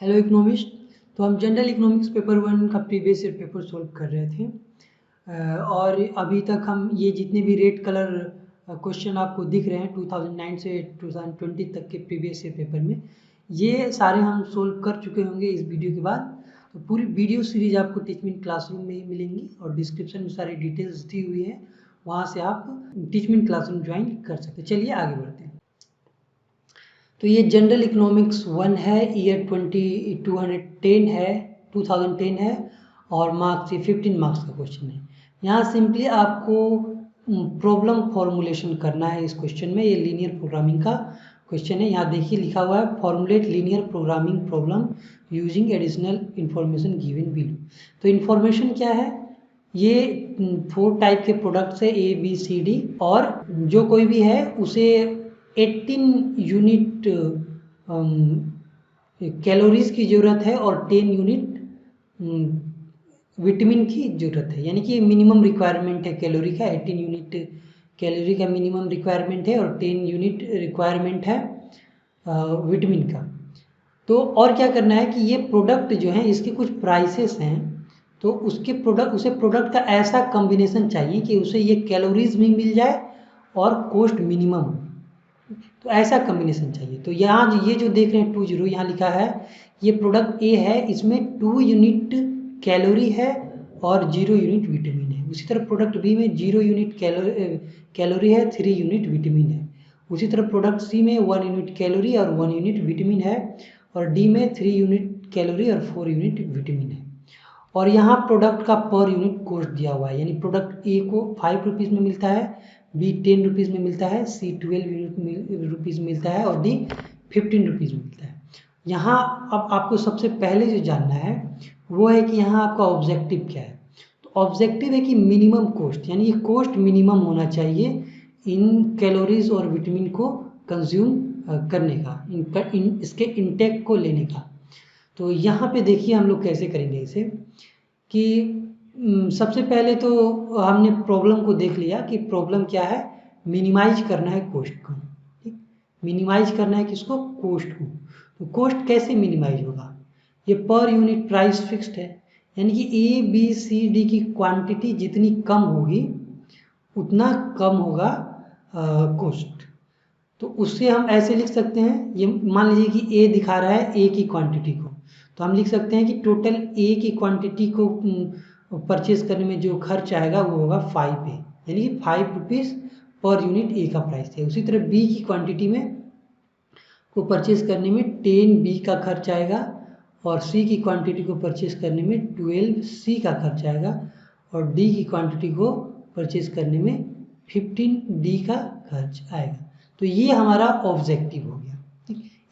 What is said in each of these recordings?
Hello economist. तो हम general economics paper 1 का प्रीवियस ईयर पेपर सॉल्व कर रहे थे और अभी तक हम ये जितने भी रेड कलर क्वेश्चन आपको दिख रहे हैं 2009 से 2020 तक के प्रीवियस ईयर पेपर में ये सारे हम सॉल्व कर चुके होंगे इस वीडियो के बाद। तो पूरी वीडियो सीरीज आपको टीचमेंट क्लासरूम में ही मिलेंगी और डिस्क्रिप्शन में सारी डिटेल्स दी हुई है, वहाँ से आप टीचमेंट क्लासरूम ज्वाइन कर सकते हैं। चलिए आगे बढ़ते हैं। तो ये जनरल इकोनॉमिक्स 1 है, ईयर 2010 है और मार्क्स ये 15 मार्क्स का क्वेश्चन है। यहाँ सिंपली आपको प्रॉब्लम फॉर्मुलेशन करना है। इस क्वेश्चन में ये लीनियर प्रोग्रामिंग का क्वेश्चन है। यहाँ देखिए लिखा हुआ है formulate linear programming problem using additional information given below. तो इन्फॉर्मेशन क्या है, ये 4 टाइप के प्रोडक्ट्स है A B C D और जो कोई भी है उसे 18 यूनिट कैलोरीज की ज़रूरत है और 10 यूनिट विटामिन की ज़रूरत है, यानी कि मिनिमम रिक्वायरमेंट है कैलोरी का। 18 यूनिट कैलोरी का मिनिमम रिक्वायरमेंट है और 10 यूनिट रिक्वायरमेंट है विटामिन का। तो और क्या करना है कि ये प्रोडक्ट जो है इसके कुछ प्राइसेस हैं, तो उसे प्रोडक्ट का ऐसा कॉम्बिनेशन चाहिए कि उसे ये कैलोरीज भी मिल जाए और कॉस्ट मिनिमम हो। तो ऐसा कॉम्बिनेशन चाहिए। तो यहाँ ये जो देख रहे हैं 20 यहाँ लिखा है, ये प्रोडक्ट ए है, इसमें 2 यूनिट कैलोरी है और 0 यूनिट विटामिन है। उसी तरह प्रोडक्ट बी में 0 यूनिट कैलोरी है, 3 यूनिट विटामिन है। उसी तरह प्रोडक्ट सी में 1 यूनिट कैलोरी और 1 यूनिट विटामिन है और डी में 3 यूनिट कैलोरी और 4 यूनिट विटामिन है। और यहाँ प्रोडक्ट का पर यूनिट कॉस्ट दिया हुआ है, यानी प्रोडक्ट ए को 5 रुपीज़ में मिलता है, बी 10 रुपीज़ में मिलता है, सी 12 रुपीज़ मिलता है और डी 15 रुपीज़ में मिलता है। यहाँ अब आपको सबसे पहले जो जानना है वो है कि यहाँ आपका ऑब्जेक्टिव क्या है। तो ऑब्जेक्टिव है कि मिनिमम कॉस्ट, यानी ये कॉस्ट मिनिमम होना चाहिए इन कैलोरीज और विटामिन को कंज्यूम करने का, इसके इंटेक को लेने का। तो यहाँ पे देखिए हम लोग कैसे करेंगे इसे कि सबसे पहले तो हमने प्रॉब्लम को देख लिया कि प्रॉब्लम क्या है, मिनिमाइज करना है कॉस्ट को। ठीक, मिनिमाइज करना है किसको, कॉस्ट को। तो कॉस्ट कैसे मिनिमाइज होगा, ये पर यूनिट प्राइस फिक्स्ड है, यानी कि ए बी सी डी की क्वांटिटी जितनी कम होगी उतना कम होगा कॉस्ट। तो उससे हम ऐसे लिख सकते हैं, ये मान लीजिए कि ए दिखा रहा है ए की क्वांटिटी को, तो हम लिख सकते हैं कि टोटल ए की क्वांटिटी को परचेज करने में जो खर्च आएगा वो होगा 5 ए, यानी कि 5 रुपीज़ पर यूनिट ए का प्राइस है। उसी तरह बी की क्वांटिटी में को परचेज करने में 10 बी का खर्च आएगा और सी की क्वांटिटी को परचेज करने में 12 सी का खर्च आएगा और डी की क्वांटिटी को परचेज करने में 15 डी का खर्च आएगा। तो ये हमारा ऑब्जेक्टिव हो गया।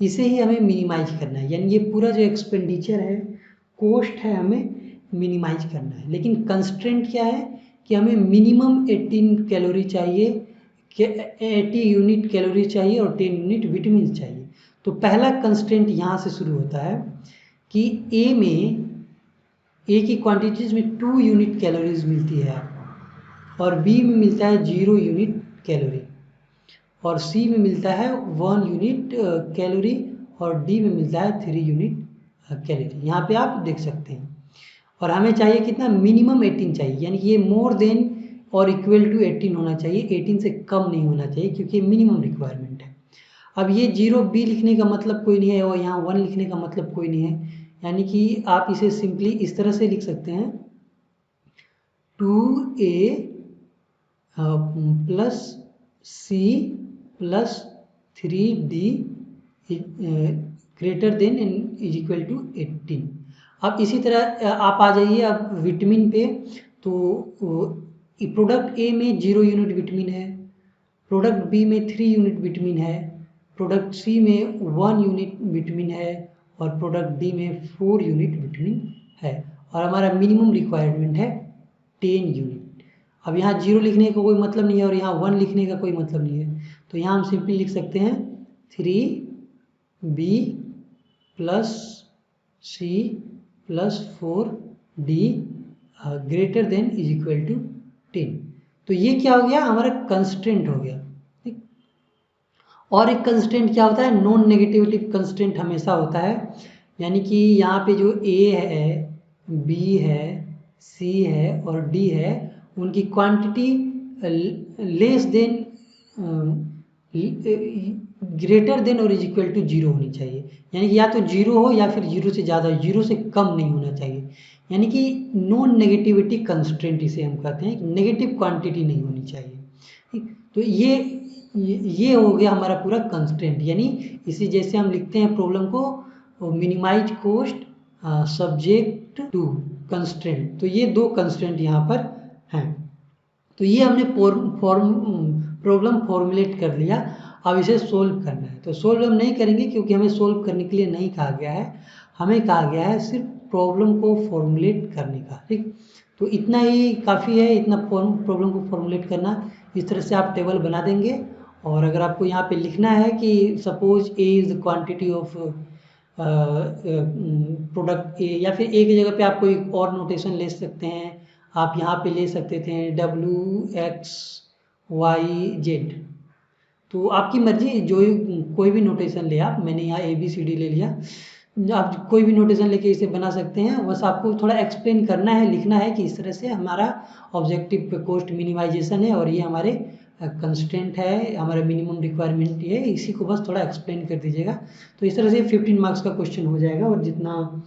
इसे ही हमें मिनिमाइज करना है, यानी ये पूरा जो एक्सपेंडिचर है, कॉस्ट है, हमें मिनिमाइज करना है। लेकिन कंस्ट्रेंट क्या है कि हमें मिनिमम 18 कैलोरी चाहिए, 80 यूनिट कैलोरी चाहिए और 10 यूनिट विटामिन चाहिए। तो पहला कंस्ट्रेंट यहाँ से शुरू होता है कि ए की क्वांटिटीज में 2 यूनिट कैलोरीज मिलती है आपको और बी में मिलता है 0 यूनिट कैलोरी और सी में मिलता है 1 यूनिट कैलोरी और डी में मिलता है 3 यूनिट कैलोरी। यहाँ पे आप देख सकते हैं। और हमें चाहिए कितना, मिनिमम 18 चाहिए, यानी कि ये मोर देन और इक्वल टू 18 होना चाहिए, 18 से कम नहीं होना चाहिए क्योंकि मिनिमम रिक्वायरमेंट है। अब ये 0 बी लिखने का मतलब कोई नहीं है और यहाँ 1 लिखने का मतलब कोई नहीं है, यानी कि आप इसे सिंपली इस तरह से लिख सकते हैं 2a plus c plus 3d greater than is equal to 18। अब इसी तरह आप आ जाइए अब विटामिन पे। तो प्रोडक्ट ए में 0 यूनिट विटामिन है, प्रोडक्ट बी में 3 यूनिट विटामिन है, प्रोडक्ट सी में 1 यूनिट विटामिन है और प्रोडक्ट डी में 4 यूनिट विटामिन है और हमारा मिनिमम रिक्वायरमेंट है 10 यूनिट। अब यहाँ 0 लिखने का कोई मतलब नहीं है और यहाँ 1 लिखने का कोई मतलब नहीं है, तो यहाँ हम सिंपली लिख सकते हैं 3b plus c plus 4d greater than is equal to 10। तो ये क्या हो गया, हमारा कंस्ट्रेंट हो गया। ठीक, और एक कंस्ट्रेंट क्या होता है, नॉन नेगेटिविटी कंस्ट्रेंट हमेशा होता है यानी कि यहाँ पे जो ए है, बी है, सी है और डी है, उनकी quantity less than greater than और इज इक्वल टू जीरो होनी चाहिए। यानी कि या तो जीरो हो या फिर जीरो से ज़्यादा, जीरो से कम नहीं होना चाहिए। यानी कि नॉन नेगेटिविटी कंस्ट्रेंट इसे हम कहते हैं, नेगेटिव क्वांटिटी नहीं होनी चाहिए। ठीक, तो ये हो गया हमारा पूरा कंस्ट्रेंट। यानी इसी जैसे हम लिखते हैं प्रॉब्लम को, minimise cost subject to constraint, तो ये दो कंस्ट्रेंट यहाँ पर हैं। तो ये हमने प्रॉब्लम फॉर्मुलेट कर लिया। अब इसे सोल्व करना है, तो सोल्व हम नहीं करेंगे क्योंकि हमें सोल्व करने के लिए नहीं कहा गया है, हमें कहा गया है सिर्फ प्रॉब्लम को फॉर्मुलेट करने का। ठीक, तो इतना ही काफ़ी है, इतना प्रॉब्लम को फॉर्मुलेट करना। इस तरह से आप टेबल बना देंगे। और अगर आपको यहाँ पे लिखना है कि suppose A is the quantity of product ए, या फिर ए की जगह पे आप कोई और नोटेशन ले सकते हैं। आप यहाँ पे ले सकते थे WXYZ, तो आपकी मर्जी, जो कोई भी नोटेशन ले आप। मैंने यहाँ ABCD ले लिया, आप कोई भी नोटेशन लेके इसे बना सकते हैं। बस आपको थोड़ा एक्सप्लेन करना है, लिखना है कि इस तरह से हमारा ऑब्जेक्टिव कॉस्ट मिनिमाइजेशन है और ये हमारे कंस्ट्रेंट है, हमारा मिनिमम रिक्वायरमेंट ये है, इसी को बस थोड़ा एक्सप्लेन कर दीजिएगा। तो इस तरह से 15 मार्क्स का क्वेश्चन हो जाएगा और जितना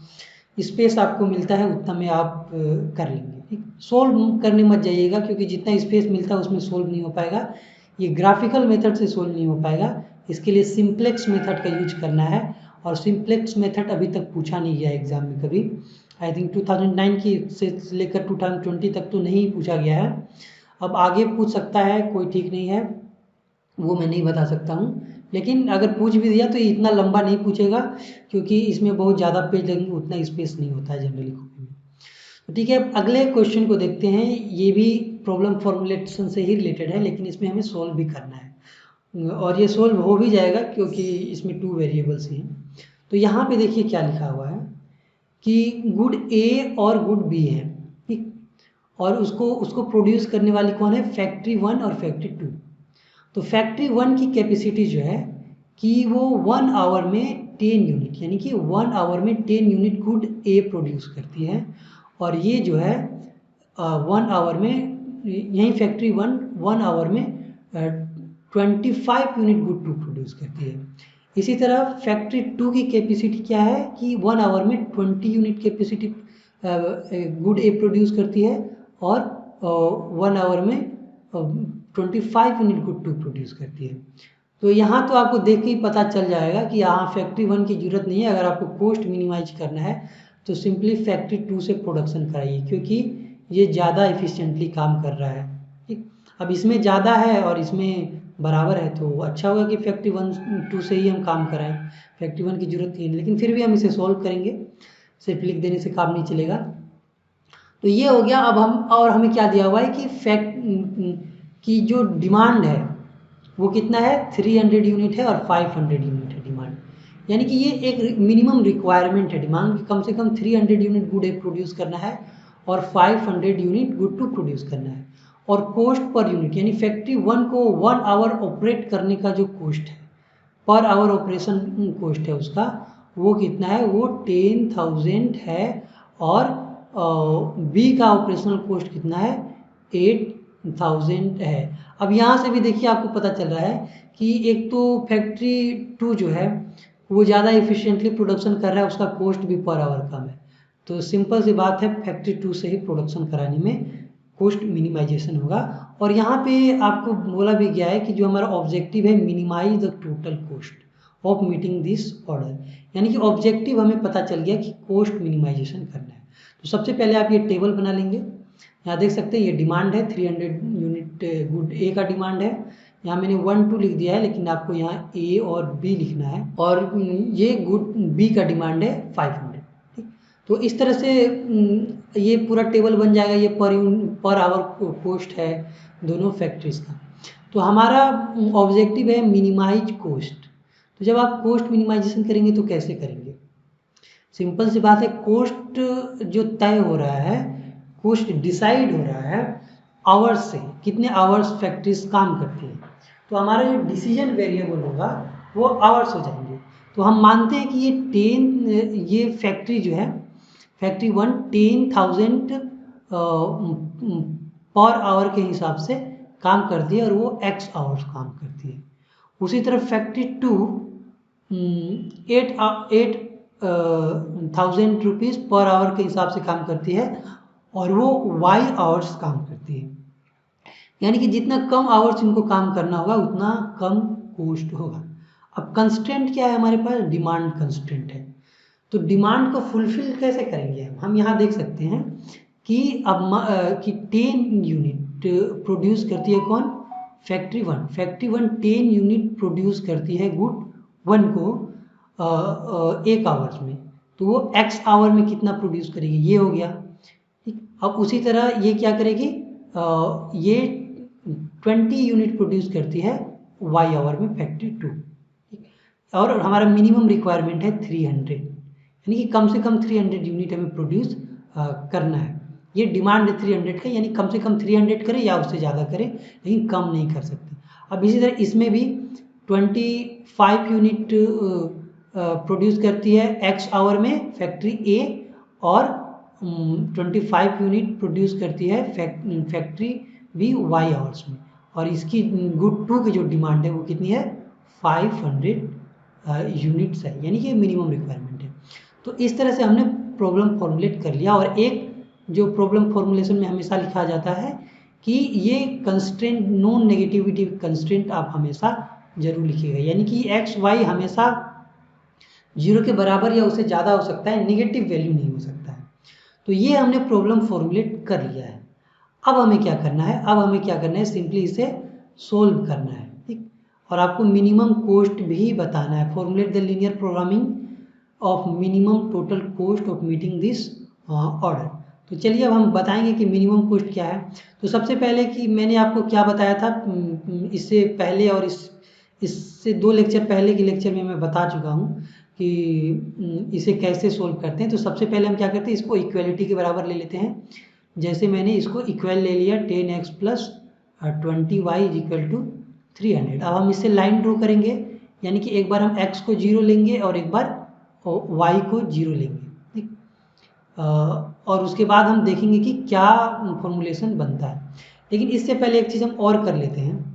स्पेस आपको मिलता है उतना में आप कर लेंगे। ठीक, सोल्व करने मत जाइएगा क्योंकि जितना स्पेस मिलता है उसमें सोल्व नहीं हो पाएगा। ये ग्राफिकल मेथड से सोल्व नहीं हो पाएगा, इसके लिए सिंप्लेक्स मेथड का यूज करना है। और सिंप्लेक्स मेथड अभी तक पूछा नहीं गया एग्जाम में कभी। आई थिंक 2009 की से लेकर 2020 तक तो नहीं पूछा गया है। अब आगे पूछ सकता है, कोई ठीक नहीं है, वो मैं नहीं बता सकता हूँ। लेकिन अगर पूछ भी दिया तो ये इतना लंबा नहीं पूछेगा क्योंकि इसमें बहुत ज़्यादा पेज लगेंगे, उतना स्पेस नहीं होता है जनरली कॉपी में। तो ठीक है, अगले क्वेश्चन को देखते हैं। ये भी प्रॉब्लम फॉर्मुलेशन से ही रिलेटेड है, लेकिन इसमें हमें सोल्व भी करना है और ये सोल्व हो भी जाएगा क्योंकि इसमें 2 वेरिएबल्स ही हैं। तो यहाँ पे देखिए क्या लिखा हुआ है कि गुड ए और गुड बी है। ठीक, और उसको प्रोड्यूस करने वाली कौन है, फैक्ट्री 1 और फैक्ट्री 2। तो फैक्ट्री 1 की कैपेसिटी जो है कि वो 1 आवर में 10 यूनिट, यानी कि 1 आवर में 10 यूनिट गुड ए प्रोड्यूस करती है। और ये जो है 1 आवर में, यही फैक्ट्री 1 आवर में 25 यूनिट गुड 2 प्रोड्यूस करती है। इसी तरह फैक्ट्री 2 की कैपेसिटी क्या है कि 1 आवर में 20 यूनिट कैपेसिटी गुड ए प्रोड्यूस करती है और 1 आवर में 25 यूनिट गुड 2 प्रोड्यूस करती है। तो यहाँ तो आपको देख के ही पता चल जाएगा कि यहाँ फैक्ट्री 1 की जरूरत नहीं है। अगर आपको कॉस्ट मिनिमाइज करना है तो सिंपली फैक्ट्री 2 से प्रोडक्शन कराइए क्योंकि ये ज़्यादा इफिशिएंटली काम कर रहा है। ठीक, अब इसमें ज़्यादा है और इसमें बराबर है तो अच्छा होगा कि फैक्ट्री 2 से ही हम काम कराएं, फैक्ट्री 1 की जरूरत नहीं है। लेकिन फिर भी हम इसे सॉल्व करेंगे, सिर्फ लिख देने से काम नहीं चलेगा। तो ये हो गया। अब हमें क्या दिया हुआ है कि की जो डिमांड है वो कितना है, 300 यूनिट है और 500 यूनिट है डिमांड। यानी कि ये एक मिनिमम रिक्वायरमेंट है डिमांड की, कम से कम 300 यूनिट गुड ए प्रोड्यूस करना है और 500 यूनिट गुड 2 प्रोड्यूस करना है। और कॉस्ट पर यूनिट, यानी फैक्ट्री 1 को 1 आवर ऑपरेट करने का जो कॉस्ट है, पर आवर ऑपरेशन कॉस्ट है उसका, वो कितना है, वो 10,000 है। और बी का ऑपरेशनल कॉस्ट कितना है, 8,000 है। अब यहाँ से भी देखिए आपको पता चल रहा है कि एक तो फैक्ट्री 2 जो है वो ज़्यादा इफिशिएंटली प्रोडक्शन कर रहा है, उसका कॉस्ट भी पर आवर कम है। तो सिंपल सी बात है, फैक्ट्री 2 से ही प्रोडक्शन कराने में कॉस्ट मिनिमाइजेशन होगा। और यहाँ पे आपको बोला भी गया है कि जो हमारा ऑब्जेक्टिव है, minimise the total cost of meeting this order. यानी कि ऑब्जेक्टिव हमें पता चल गया कि कॉस्ट मिनिमाइजेशन करना है। तो सबसे पहले आप ये टेबल बना लेंगे। यहाँ देख सकते हैं ये डिमांड है, 300 यूनिट गुड ए का डिमांड है। यहाँ मैंने 1 2 लिख दिया है, लेकिन आपको यहाँ ए और बी लिखना है। और ये गुड बी का डिमांड है 500। ठीक, तो इस तरह से ये पूरा टेबल बन जाएगा। ये पर आवर कॉस्ट है दोनों फैक्ट्रीज का। तो हमारा ऑब्जेक्टिव है मिनिमाइज कॉस्ट। तो जब आप कॉस्ट मिनिमाइजेशन करेंगे तो कैसे करेंगे, सिंपल सी बात है, कॉस्ट जो तय हो रहा है, कॉस्ट डिसाइड हो रहा है आवर्स से, कितने आवर्स फैक्ट्रीज काम करती है। तो हमारा जो डिसीजन वेरिएबल होगा वो आवर्स हो जाएंगे। तो हम मानते हैं कि ये फैक्ट्री जो है, फैक्ट्री 1 10,000 पर आवर के हिसाब से काम करती है और वो x आवर्स काम करती है। उसी तरह फैक्ट्री 2 8,000 रुपीज़ पर आवर के हिसाब से काम करती है और वो y आवर्स काम करती है। यानी कि जितना कम आवर्स इनको काम करना होगा उतना कम कॉस्ट होगा। अब कंस्ट्रेंट क्या है हमारे पास? डिमांड कंस्ट्रेंट है। तो डिमांड को फुलफिल कैसे करेंगे हम यहाँ देख सकते हैं कि अब कि 10 यूनिट प्रोड्यूस करती है कौन? फैक्ट्री 1। फैक्ट्री 1 10 यूनिट प्रोड्यूस करती है गुड 1 को 1 आवर्स में, तो वो x आवर में कितना प्रोड्यूस करेगी? ये हो गया। ठीक, अब उसी तरह ये क्या करेगी? ये 20 यूनिट प्रोड्यूस करती है y आवर में फैक्ट्री 2। और हमारा मिनिमम रिक्वायरमेंट है 300, यानी कि कम से कम 300 यूनिट हमें प्रोड्यूस करना है। ये डिमांड है 300 का, यानी कम से कम 300 करें या उससे ज़्यादा करें, लेकिन कम नहीं कर सकते। अब इसी तरह इसमें भी 25 यूनिट प्रोड्यूस करती है x आवर में फैक्ट्री A और 25 यूनिट प्रोड्यूस करती है फैक्ट्री B y आवर्स में, और इसकी गुड 2 की जो डिमांड है वो कितनी है? 500 यूनिट्स है, यानी कि मिनिमम रिक्वायरमेंट है। तो इस तरह से हमने प्रॉब्लम फॉर्मुलेट कर लिया। और एक जो प्रॉब्लम फॉर्मुलेशन में हमेशा लिखा जाता है कि ये कंस्ट्रेंट, नॉन नेगेटिविटी कंस्ट्रेंट आप हमेशा जरूर लिखिएगा, यानी कि एक्स वाई हमेशा 0 के बराबर या उससे ज़्यादा हो सकता है, नेगेटिव वैल्यू नहीं हो सकता है। तो ये हमने प्रॉब्लम फॉर्मुलेट कर लिया है। अब हमें क्या करना है? अब हमें क्या करना है? सिंपली इसे सोल्व करना है। ठीक, और आपको मिनिमम कॉस्ट भी बताना है। Formulate the linear programming of minimum total cost of meeting this order. तो चलिए अब हम बताएंगे कि मिनिमम कॉस्ट क्या है। तो सबसे पहले कि मैंने आपको क्या बताया था इससे पहले, और इससे 2 लेक्चर पहले के लेक्चर में मैं बता चुका हूँ कि इसे कैसे सोल्व करते हैं। तो सबसे पहले हम क्या करते हैं? इसको इक्वलिटी के बराबर ले लेते हैं। जैसे मैंने इसको इक्वल ले लिया 10x plus 20y is equal to 300। अब हम इससे लाइन ड्रॉ करेंगे, यानी कि एक बार हम x को 0 लेंगे और एक बार y को 0 लेंगे। ठीक, और उसके बाद हम देखेंगे कि क्या फॉर्मूलेशन बनता है। लेकिन इससे पहले एक चीज़ हम और कर लेते हैं,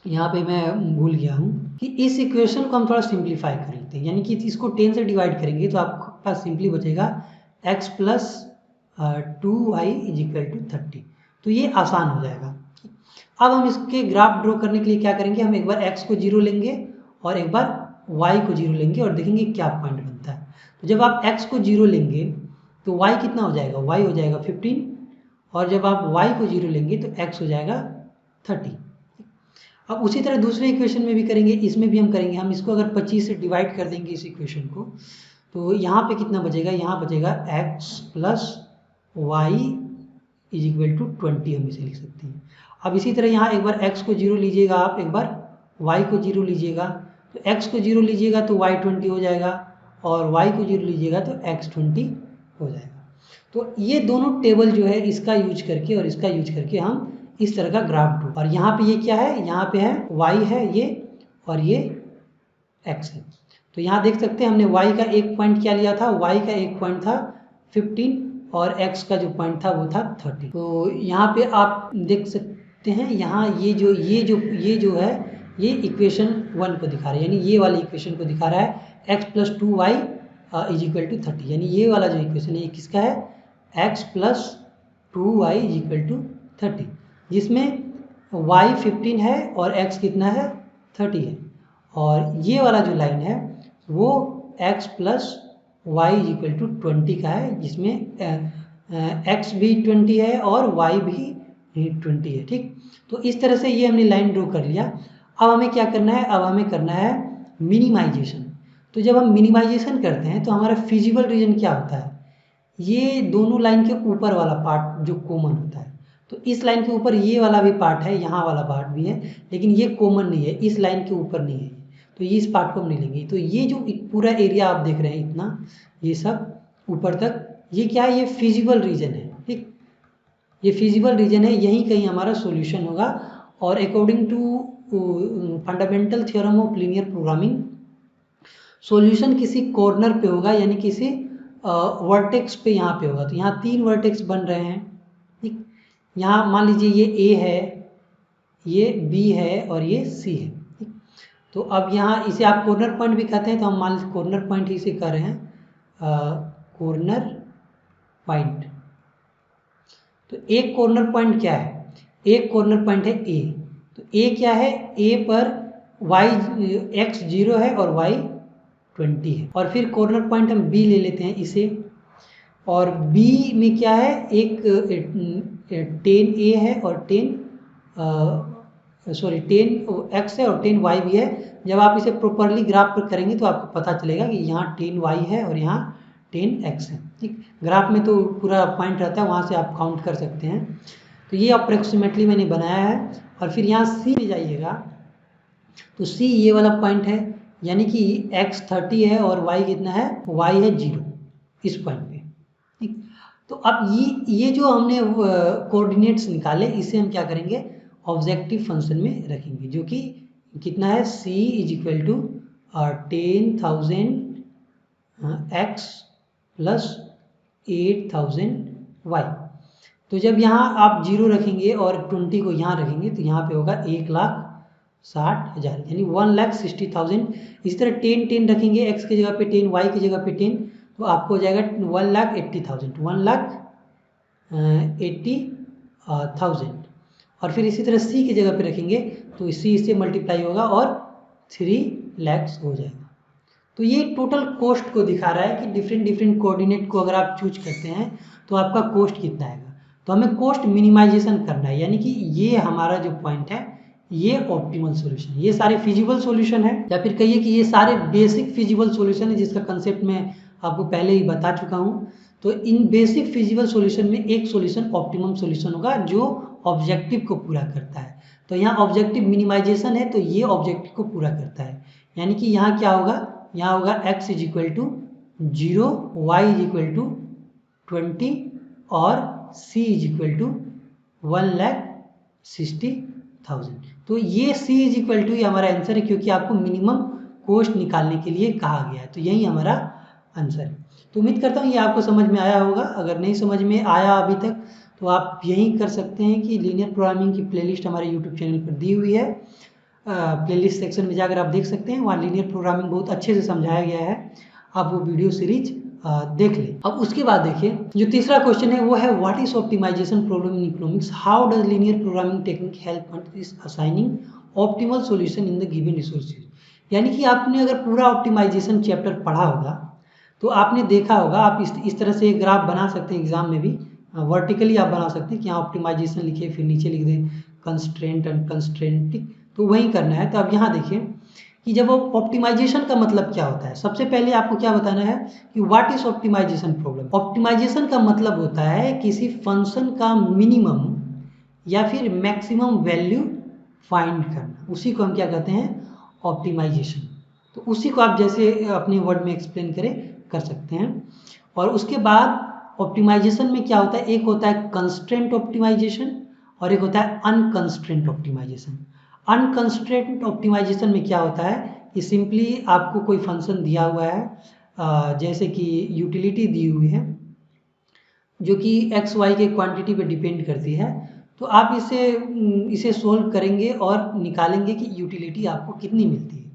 यहाँ पे मैं भूल गया हूँ कि इस इक्वेशन को हम थोड़ा सिंप्लीफाई कर लेते हैं, यानी कि इसको 10 से डिवाइड करेंगे तो आपके पास सिंपली बचेगा x plus 2y is equal to 30। तो ये आसान हो जाएगा। अब हम इसके ग्राफ ड्रॉ करने के लिए क्या करेंगे? हम एक बार x को 0 लेंगे और एक बार y को 0 लेंगे और देखेंगे क्या पॉइंट बनता है। तो जब आप x को 0 लेंगे तो y कितना हो जाएगा? y हो जाएगा 15, और जब आप y को 0 लेंगे तो x हो जाएगा 30। अब उसी तरह दूसरे इक्वेशन में भी करेंगे, इसमें भी हम करेंगे। हम इसको अगर 25 से डिवाइड कर देंगे इस इक्वेशन को, तो यहाँ पे कितना बचेगा? यहाँ बचेगा x plus y is equal to 20, हम इसे लिख सकते हैं। अब इसी तरह यहाँ एक बार x को 0 लीजिएगा आप, एक बार y को 0 लीजिएगा। तो x को 0 लीजिएगा तो y 20 हो जाएगा, और y को 0 लीजिएगा तो x 20 हो जाएगा। तो ये दोनों टेबल जो है इसका यूज करके और इसका यूज करके हम इस तरह का ग्राफ ड्रॉ। और यहाँ पे ये क्या है? यहाँ पे है y है ये, और ये x है। तो यहाँ देख सकते हैं हमने y का एक पॉइंट क्या लिया था? y का एक पॉइंट था 15 और x का जो पॉइंट था वो था 30। तो यहाँ पे आप देख सकते हैं, यहाँ ये जो है ये इक्वेशन 1 को दिखा रहा है, यानी ये वाली इक्वेशन को दिखा रहा है x plus 2y is equal to 30। यानी ये वाला जो इक्वेशन है ये किसका है? x plus 2y is equal to 30, जिसमें y 15 है और x कितना है? 30 है। और ये वाला जो लाइन है वो x plus y is equal to 20 का है, जिसमें x भी 20 है और y भी 20 है। ठीक, तो इस तरह से ये हमने लाइन ड्रॉ कर लिया। अब हमें क्या करना है? अब हमें करना है मिनिमाइजेशन। तो जब हम मिनिमाइजेशन करते हैं तो हमारा फिजिबल रीजन क्या होता है? ये दोनों लाइन के ऊपर वाला पार्ट जो कॉमन होता है। तो इस लाइन के ऊपर ये वाला भी पार्ट है, यहाँ वाला पार्ट भी है, लेकिन ये कॉमन नहीं है, इस लाइन के ऊपर नहीं है, तो ये इस पार्ट को हम नहीं लेंगे। तो ये जो पूरा एरिया आप देख रहे हैं इतना, ये सब ऊपर तक, ये क्या है? ये फिजिबल रीजन है। ठीक, ये फिजिबल रीजन है, यहीं कहीं हमारा सॉल्यूशन होगा। और according to fundamental theorem of linear programming, solution किसी कॉर्नर पे होगा, यानी किसी वर्टेक्स पे यहाँ पे होगा। तो यहाँ 3 वर्टेक्स बन रहे हैं, ठीक। यहाँ मान लीजिए ये ए है, ये बी है और ये सी है, ठीक। तो अब यहाँ इसे आप कॉर्नर पॉइंट भी कहते हैं, तो हम मान लीजिए कॉर्नर पॉइंट ही इसे कह रहे हैं, कॉर्नर पॉइंट। तो एक कॉर्नर पॉइंट क्या है, एक कॉर्नर पॉइंट है ए। तो ए क्या है, ए पर वाई एक्स 0 है और वाई 20 है। और फिर कॉर्नर पॉइंट हम बी ले लेते हैं इसे, और बी में क्या है, एक 10 ए है और 10 एक्स है और 10 वाई भी है। जब आप इसे प्रॉपरली ग्राफ पर करेंगे तो आपको पता चलेगा कि यहाँ 10 वाई है और यहाँ 10 एक्स है, ठीक। ग्राफ में तो पूरा पॉइंट रहता है, वहाँ से आप काउंट कर सकते हैं। तो ये अप्रोक्सीमेटली मैंने बनाया है। और फिर यहाँ सी में जाइएगा, तो सी ये वाला पॉइंट है, यानी कि एक्स 30 है और वाई कितना है, वाई है 0 इस पॉइंट पे, ठीक। तो अब ये जो हमने कोऑर्डिनेट्स निकाले, इसे हम क्या करेंगे, ऑब्जेक्टिव फंक्शन में रखेंगे, जो कि कितना है, c is equal to 10,000 x plus 8,000 y। तो जब यहाँ आप 0 रखेंगे और 20 को यहाँ रखेंगे तो यहाँ पे होगा 1,60,000, यानी 1,60,000। इसी तरह 10 रखेंगे, x की जगह पे 10, y की जगह पे 10, तो आपको हो जाएगा 1,80,000, 1,80,000। और फिर इसी तरह c की जगह पे रखेंगे तो c इससे मल्टीप्लाई होगा और 3 लाख हो जाएगा। तो ये टोटल कॉस्ट को दिखा रहा है कि डिफरेंट कोऑर्डिनेट को अगर आप चूज करते हैं तो आपका कॉस्ट कितना आएगा। तो हमें कॉस्ट मिनिमाइजेशन करना है, यानी कि ये हमारा जो पॉइंट है ये ऑप्टिमल सॉल्यूशन, ये सारे फिजिबल सॉल्यूशन है, या फिर कहिए कि ये सारे बेसिक फिजिबल सॉल्यूशन है, जिसका कंसेप्ट मैं आपको पहले ही बता चुका हूँ। तो इन बेसिक फिजिबल सॉल्यूशन में एक सॉल्यूशन ऑप्टिमम सॉल्यूशन होगा जो ऑब्जेक्टिव को पूरा करता है। तो यहाँ ऑब्जेक्टिव मिनिमाइजेशन है, तो ये ऑब्जेक्टिव को पूरा करता है, यानी कि यहाँ क्या होगा, यहाँ होगा x is equal to 0, y is equal to 20 और c इज इक्वल टू 1,60,000। तो ये c इज इक्वल टू, ये हमारा आंसर है, क्योंकि आपको मिनिमम कॉस्ट निकालने के लिए कहा गया है। तो यही हमारा आंसर है। तो उम्मीद करता हूँ ये आपको समझ में आया होगा। अगर नहीं समझ में आया अभी तक तो आप यही कर सकते हैं कि लीनियर प्रोग्रामिंग की प्लेलिस्ट हमारे यूट्यूब चैनल पर दी हुई है, प्लेलिस्ट सेक्शन में जाकर आप देख सकते हैं, वहाँ लीनियर प्रोग्रामिंग बहुत अच्छे से समझाया गया है, आप वो वीडियो सीरीज देख लें। अब उसके बाद देखिए जो तीसरा क्वेश्चन है वो है what is optimization problem in economics, how does linear programming technique help is assigning optimal solution in the given resources. यानी कि आपने अगर पूरा ऑप्टिमाइजेशन चैप्टर पढ़ा होगा तो आपने देखा होगा, आप इस तरह से एक ग्राफ बना सकते हैं, एग्जाम में भी वर्टिकली आप बना सकते हैं कि यहाँ ऑप्टिमाइजेशन लिखे, फिर नीचे लिख दें कंस्ट्रेंट एंड कंस्ट्रेंट, ठीक। तो वही करना है। तो अब यहाँ देखिए कि जब ऑप्टिमाइजेशन का मतलब क्या होता है, सबसे पहले आपको क्या बताना है कि what is optimization problem. Optimization का मतलब होता है किसी फंक्शन का मिनिमम या फिर मैक्सिमम वैल्यू फाइंड करना, उसी को हम क्या कहते हैं, ऑप्टिमाइजेशन। तो उसी को आप जैसे अपने वर्ड में एक्सप्लेन कर सकते हैं। और उसके बाद ऑप्टिमाइजेशन में क्या होता है, एक होता है कंस्ट्रेंट ऑप्टिमाइजेशन और एक होता है अनकंस्ट्रेंट ऑप्टिमाइजेशन। अनकंस्ट्रेंट ऑप्टिमाइजेशन में क्या होता है कि सिंपली आपको कोई फंक्शन दिया हुआ है, जैसे कि यूटिलिटी दी हुई है जो कि एक्स वाई के क्वांटिटी पे डिपेंड करती है, तो आप इसे सोल्व करेंगे और निकालेंगे कि यूटिलिटी आपको कितनी मिलती है,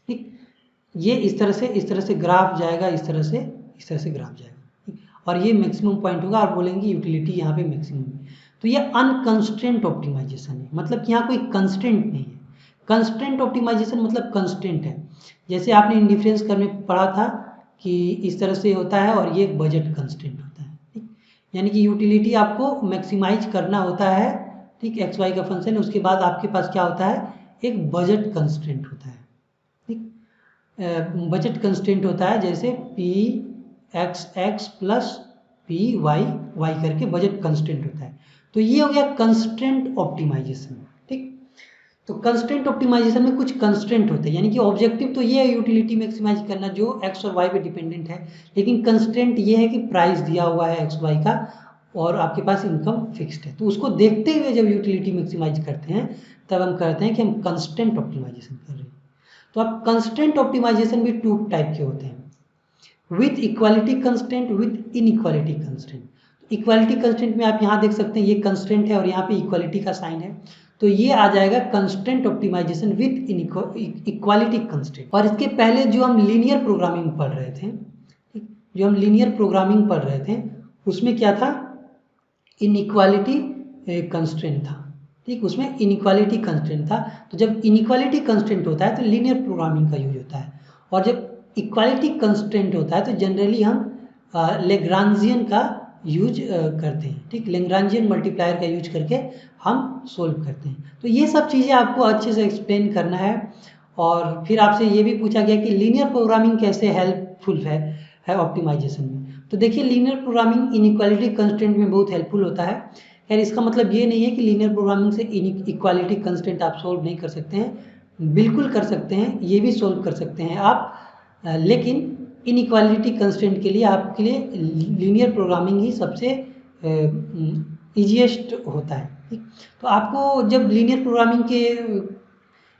ठीक। ये इस तरह से ग्राफ जाएगा, इस तरह से ग्राफ जाएगा, ठीक? और ये मैक्सिमम पॉइंट होगा, आप बोलेंगे यूटिलिटी यहाँ पे मैक्सिमम है। तो ये अनकंस्ट्रेंट ऑप्टिमाइजेशन है, मतलब कि यहाँ कोई कंस्ट्रेंट नहीं है। कंस्ट्रेंट ऑप्टिमाइजेशन मतलब कंस्ट्रेंट है, जैसे आपने इंडिफरेंस करने पढ़ा था कि इस तरह से होता है, और ये एक बजट कंस्ट्रेंट होता है, ठीक। यानी कि यूटिलिटी आपको मैक्सिमाइज करना होता है, ठीक, एक्स वाई का फंक्शन है, उसके बाद आपके पास क्या होता है, एक बजट कंस्ट्रेंट होता है, ठीक। बजट कंस्ट्रेंट होता है जैसे p x x plus p y y करके बजट कंस्ट्रेंट होता है। तो ये हो गया कंस्ट्रेंट ऑप्टिमाइजेशन, ठीक। तो कंस्ट्रेंट ऑप्टिमाइजेशन में कुछ कंस्ट्रेंट होते हैं, यानी कि ऑब्जेक्टिव तो ये है यूटिलिटी मैक्सिमाइज करना जो एक्स और वाई पे डिपेंडेंट है, लेकिन कंस्ट्रेंट ये है कि प्राइस दिया हुआ है एक्स वाई का और आपके पास इनकम फिक्स्ड है। तो उसको देखते हुए जब यूटिलिटी मैक्सिमाइज करते हैं तब हम कहते हैं कि हम कंस्ट्रेंट ऑप्टिमाइजेशन कर रहे हैं। तो आप कंस्ट्रेंट ऑप्टिमाइजेशन भी 2 टाइप के होते हैं, with equality constraint, with inequality constraint. Equality constraint में आप यहाँ देख सकते हैं ये कंस्ट्रेंट है और यहाँ पे इक्वालिटी का साइन है, तो ये आ जाएगा constraint optimization with equality constraint. और इसके पहले जो हम लीनियर प्रोग्रामिंग पढ़ रहे थे, जो हम लीनियर प्रोग्रामिंग पढ़ रहे थे उसमें क्या था, इनइक्वालिटी कंस्ट्रेंट था, ठीक, उसमें इनइक्वालिटी कंस्ट्रेंट था। तो जब इनइक्वालिटी कंस्ट्रेंट होता है तो लीनियर प्रोग्रामिंग का यूज होता है, और जब इक्वालिटी कंस्ट्रेंट होता है तो जनरली हम लेग्रांजियन का यूज करते हैं, ठीक, लेग्रांजियन मल्टीप्लायर का यूज करके हम सोल्व करते हैं। तो ये सब चीज़ें आपको अच्छे से एक्सप्लेन करना है। और फिर आपसे ये भी पूछा गया कि लीनियर प्रोग्रामिंग कैसे हेल्पफुल है ऑप्टिमाइजेशन में। तो देखिए लीनियर प्रोग्रामिंग इनइक्वालिटी कंस्ट्रेंट में बहुत हेल्पफुल होता है। खैर इसका मतलब ये नहीं है कि लीनियर प्रोग्रामिंग से इक्वालिटी कंस्ट्रेंट आप सोल्व नहीं कर सकते हैं, बिल्कुल कर सकते हैं, ये भी सोल्व कर सकते हैं आप, लेकिन इनइक्वालिटी कंस्ट्रेंट के लिए आपके लिए लीनियर प्रोग्रामिंग ही सबसे ईजीएस्ट होता है, ठीक। तो आपको जब लीनियर प्रोग्रामिंग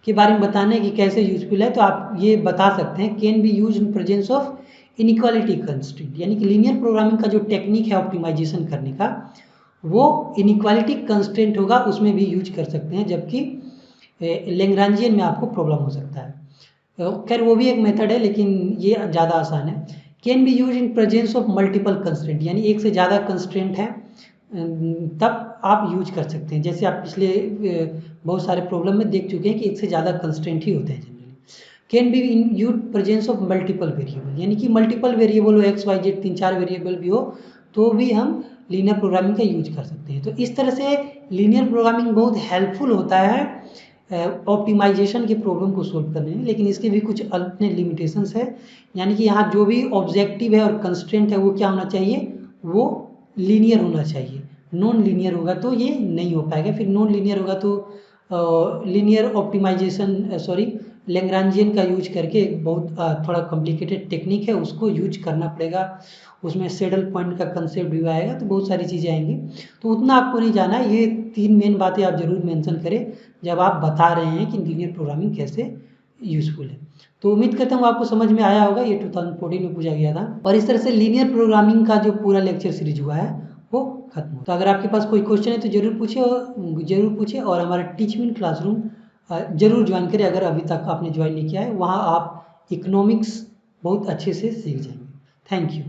के बारे में बताना है कि कैसे यूजफुल है, तो आप ये बता सकते हैं can be use in presence of inequality constraint, यानी कि लीनियर प्रोग्रामिंग का जो टेक्निक है ऑप्टिमाइजेशन करने का वो इनइक्वालिटी कंस्ट्रेंट होगा, उसमें भी यूज कर सकते हैं, जबकि लैग्रांजियन में आपको प्रॉब्लम हो सकता है। खैर वो भी एक मेथड है लेकिन ये ज़्यादा आसान है। Can be use in presence of multiple constraint, यानी एक से ज़्यादा कंस्ट्रेंट है तब आप यूज कर सकते हैं। जैसे आप पिछले बहुत सारे प्रॉब्लम में देख चुके हैं कि एक से ज़्यादा कंस्ट्रेंट ही होते हैं generally. Can be in use presence of multiple variable, यानी कि मल्टीपल वेरिएबल हो, एक्स वाई जेड 3-4 वेरिएबल भी हो, तो भी हम लीनियर प्रोग्रामिंग का यूज कर सकते हैं। तो इस तरह से लीनियर प्रोग्रामिंग बहुत हेल्पफुल होता है ऑप्टिमाइजेशन के प्रॉब्लम को सोल्व करने में, लेकिन इसके भी कुछ अपने लिमिटेशंस है। यानी कि यहाँ जो भी ऑब्जेक्टिव है और कंस्ट्रेंट है वो क्या होना चाहिए, वो लीनियर होना चाहिए। नॉन लीनियर होगा तो ये नहीं हो पाएगा। फिर नॉन लीनियर होगा तो लीनियर ऑप्टिमाइजेशन लैग्रांजियन का यूज करके एक बहुत थोड़ा कॉम्प्लिकेटेड टेक्निक है, उसको यूज करना पड़ेगा। उसमें सैडल पॉइंट का कंसेप्ट भी आएगा, तो बहुत सारी चीज़ें आएंगी, तो उतना आपको नहीं जाना है। ये 3 मेन बातें आप जरूर मेंशन करें जब आप बता रहे हैं कि लीनियर प्रोग्रामिंग कैसे यूजफुल है। तो उम्मीद करता हूँ आपको समझ में आया होगा, ये 2014 में पूछा गया था। और इस तरह से लीनियर प्रोग्रामिंग का जो पूरा लेक्चर सीरीज हुआ है वो खत्म हो। तो अगर आपके पास कोई क्वेश्चन है तो जरूर पूछिए और हमारा टीचमेंट क्लासरूम जरूर ज्वाइन करें अगर अभी तक आपने ज्वाइन नहीं किया है। वहाँ आप इकोनॉमिक्स बहुत अच्छे से सीख जाएंगे। Thank you.